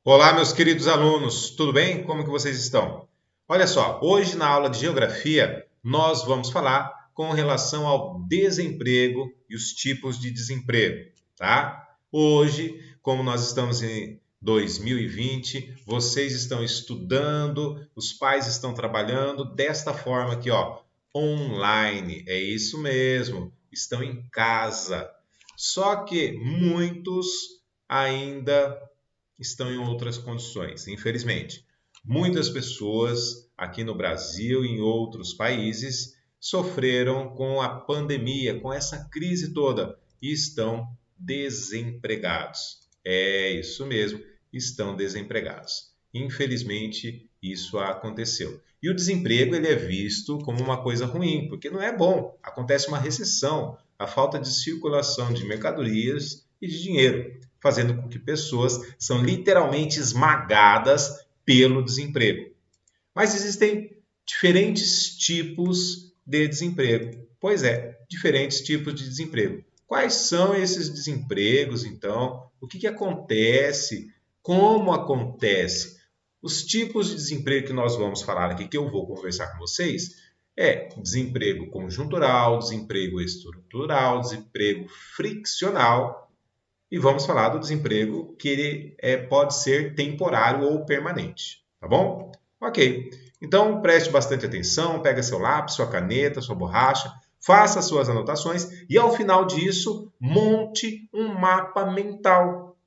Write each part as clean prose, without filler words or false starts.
Olá, meus queridos alunos, tudo bem? Como que vocês estão? Olha só, hoje na aula de geografia nós vamos falar com relação ao desemprego e os tipos de desemprego, tá? Hoje, como nós estamos em 2020, vocês estão estudando, os pais estão trabalhando desta forma aqui, ó, online. É isso mesmo, estão em casa. Só que muitos ainda estão em outras condições, infelizmente. Muitas pessoas aqui no Brasil e em outros países sofreram com a pandemia, com essa crise toda e estão desempregados. É isso mesmo, estão desempregados. Infelizmente, isso aconteceu. E o desemprego ele é visto como uma coisa ruim, porque não é bom. Acontece uma recessão, a falta de circulação de mercadorias e de dinheiro, fazendo com que pessoas são literalmente esmagadas pelo desemprego. Mas existem diferentes tipos de desemprego. Pois é, diferentes tipos de desemprego. Quais são esses desempregos, então? O que acontece? Como acontece? Os tipos de desemprego que nós vamos falar aqui, que eu vou conversar com vocês, é desemprego conjuntural, desemprego estrutural, desemprego friccional e vamos falar do desemprego que ele pode ser temporário ou permanente, tá bom? Ok. Então preste bastante atenção, pega seu lápis, sua caneta, sua borracha, faça suas anotações e ao final disso monte um mapa mental,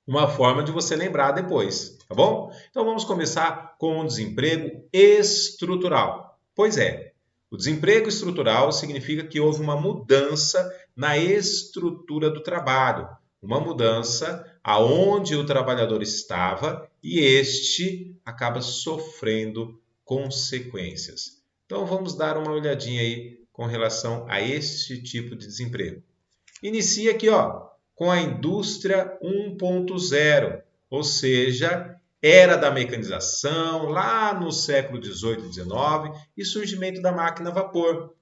uma forma de você lembrar depois, tá bom? Então vamos começar com o desemprego estrutural. Pois é, o desemprego estrutural significa que houve uma mudança na estrutura do trabalho, uma mudança aonde o trabalhador estava e este acaba sofrendo consequências. Então vamos dar uma olhadinha aí com relação a este tipo de desemprego. Inicia aqui, ó, com a indústria 1.0, ou seja, era da mecanização, lá no século 18 e 19, e surgimento da máquina a vapor.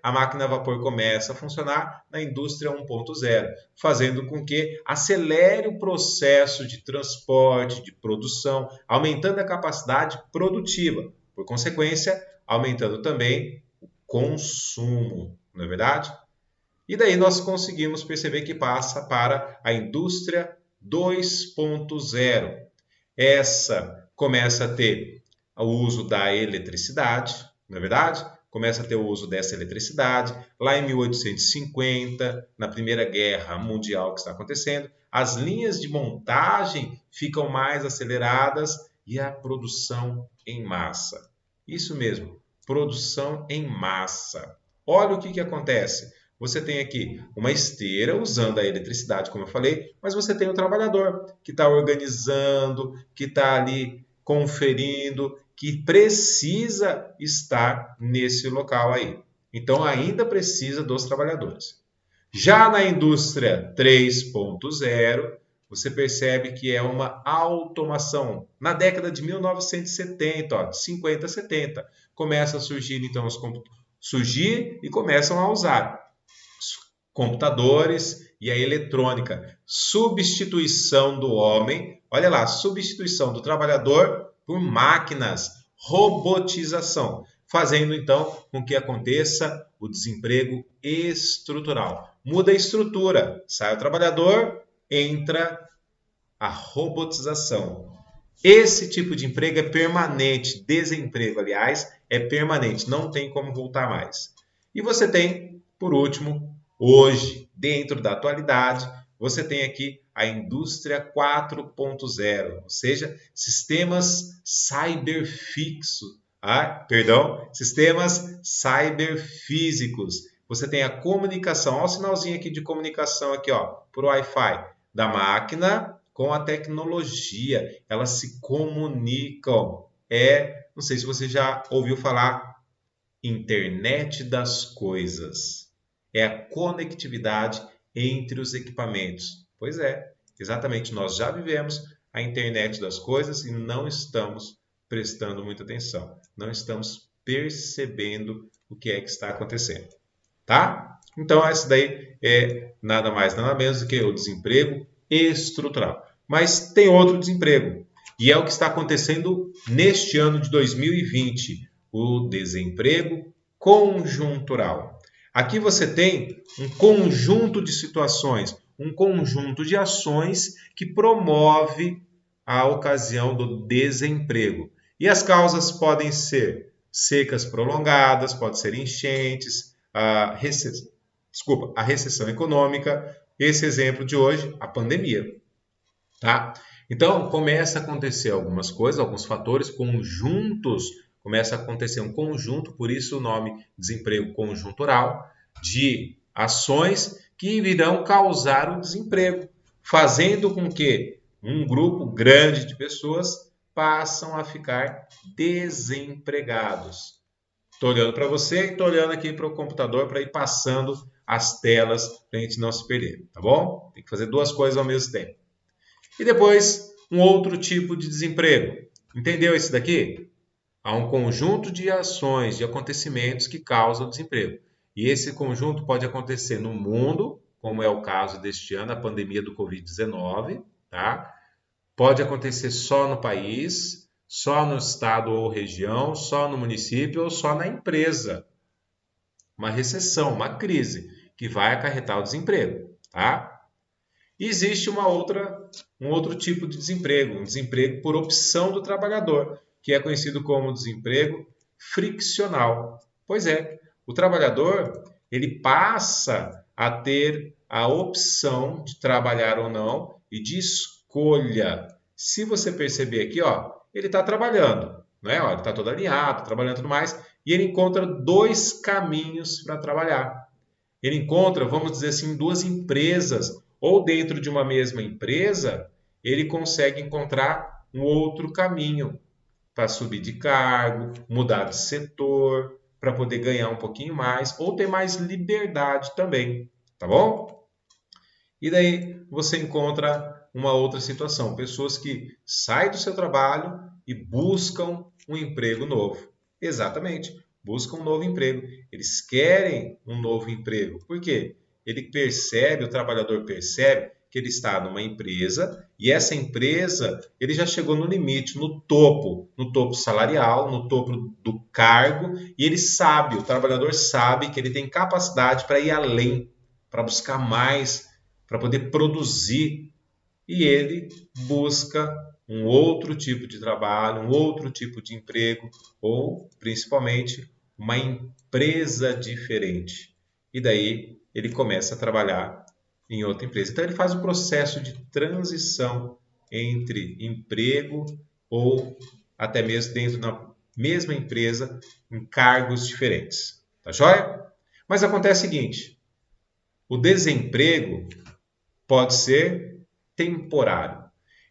A máquina a vapor começa a funcionar na indústria 1.0, fazendo com que acelere o processo de transporte, de produção, aumentando a capacidade produtiva. Por consequência, aumentando também o consumo, não é verdade? E daí nós conseguimos perceber que passa para a indústria 2.0. Essa começa a ter o uso da eletricidade, não é verdade? Começa a ter o uso dessa eletricidade. Lá em 1850, na Primeira Guerra Mundial que está acontecendo, as linhas de montagem ficam mais aceleradas e a produção em massa. Isso mesmo, produção em massa. Olha o que acontece. Você tem aqui uma esteira usando a eletricidade, como eu falei, mas você tem o trabalhador que está organizando, que está ali conferindo, que precisa estar nesse local aí. Então, ainda precisa dos trabalhadores. Já na indústria 3.0, você percebe que é uma automação. Na década de 1970, ó, 50, 70, começa a surgir então surgir e começam a usar computadores e a eletrônica. Substituição do homem, olha lá, substituição do trabalhador por máquinas, robotização, fazendo então com que aconteça o desemprego estrutural. Muda a estrutura, sai o trabalhador, entra a robotização. Esse tipo de emprego é permanente, desemprego, aliás, é permanente, não tem como voltar mais. E você tem, por último, hoje, dentro da atualidade, você tem aqui a indústria 4.0, ou seja, sistemas cyberfixos, sistemas cyberfísicos. Você tem a comunicação, olha o sinalzinho aqui de comunicação aqui, ó, por Wi-Fi da máquina com a tecnologia, elas se comunicam. Não sei se você já ouviu falar, internet das coisas. É a conectividade entre os equipamentos. Pois é, exatamente, nós já vivemos a internet das coisas e não estamos prestando muita atenção. Não estamos percebendo o que é que está acontecendo. Tá? Então, essa daí é nada mais, nada menos do que o desemprego estrutural. Mas tem outro desemprego. E é o que está acontecendo neste ano de 2020, o desemprego conjuntural. Aqui você tem um conjunto de situações, um conjunto de ações que promove a ocasião do desemprego. E as causas podem ser secas prolongadas, pode ser enchentes, a recessão econômica. Esse exemplo de hoje, a pandemia. Tá? Então, começa a acontecer algumas coisas, alguns fatores conjuntos, começa a acontecer um conjunto, por isso o nome desemprego conjuntural, de ações que irão causar o desemprego, fazendo com que um grupo grande de pessoas passam a ficar desempregados. Estou olhando para você e estou olhando aqui para o computador para ir passando as telas para a gente não se perder, tá bom? Tem que fazer duas coisas ao mesmo tempo. E depois, um outro tipo de desemprego. Entendeu esse daqui? Há um conjunto de ações, de acontecimentos que causam desemprego. E esse conjunto pode acontecer no mundo, como é o caso deste ano, a pandemia do Covid-19, tá? Pode acontecer só no país, só no estado ou região, só no município ou só na empresa. Uma recessão, uma crise, que vai acarretar o desemprego, tá? E existe um outro tipo de desemprego, um desemprego por opção do trabalhador, que é conhecido como desemprego friccional. Pois é, o trabalhador ele passa a ter a opção de trabalhar ou não e de escolha. Se você perceber aqui, ó, ele está trabalhando, né? Ó, ele está todo alinhado, trabalhando e tudo mais, e ele encontra dois caminhos para trabalhar. Ele encontra, vamos dizer assim, duas empresas, ou dentro de uma mesma empresa, ele consegue encontrar um outro caminho para subir de cargo, mudar de setor, para poder ganhar um pouquinho mais, ou ter mais liberdade também, tá bom? E daí você encontra uma outra situação, pessoas que saem do seu trabalho e buscam um emprego novo. Exatamente, buscam um novo emprego. Eles querem um novo emprego. Por quê? Ele percebe, o trabalhador percebe que ele está numa empresa e essa empresa, ele já chegou no limite, no topo salarial, no topo do cargo, e ele sabe, o trabalhador sabe que ele tem capacidade para ir além, para buscar mais, para poder produzir, e ele busca um outro tipo de trabalho, um outro tipo de emprego, ou principalmente uma empresa diferente. E daí ele começa a trabalhar em outra empresa. Então ele faz o processo de transição entre emprego ou até mesmo dentro da mesma empresa em cargos diferentes. Tá joia? Mas acontece o seguinte, o desemprego pode ser temporário.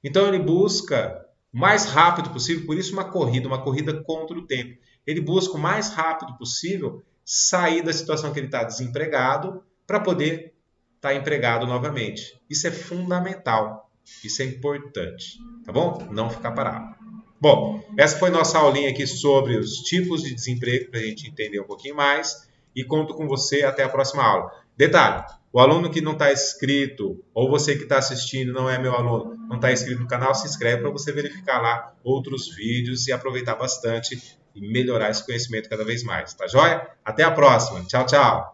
Então ele busca o mais rápido possível, por isso uma corrida contra o tempo. Ele busca o mais rápido possível sair da situação que ele está desempregado para poder estar empregado novamente. Isso é fundamental, isso é importante, tá bom? Não ficar parado. Bom, essa foi nossa aulinha aqui sobre os tipos de desemprego para a gente entender um pouquinho mais e conto com você até a próxima aula. Detalhe, o aluno que não está inscrito, ou você que está assistindo não é meu aluno, não está inscrito no canal, se inscreve para você verificar lá outros vídeos e aproveitar bastante e melhorar esse conhecimento cada vez mais, tá joia? Até a próxima. Tchau, tchau.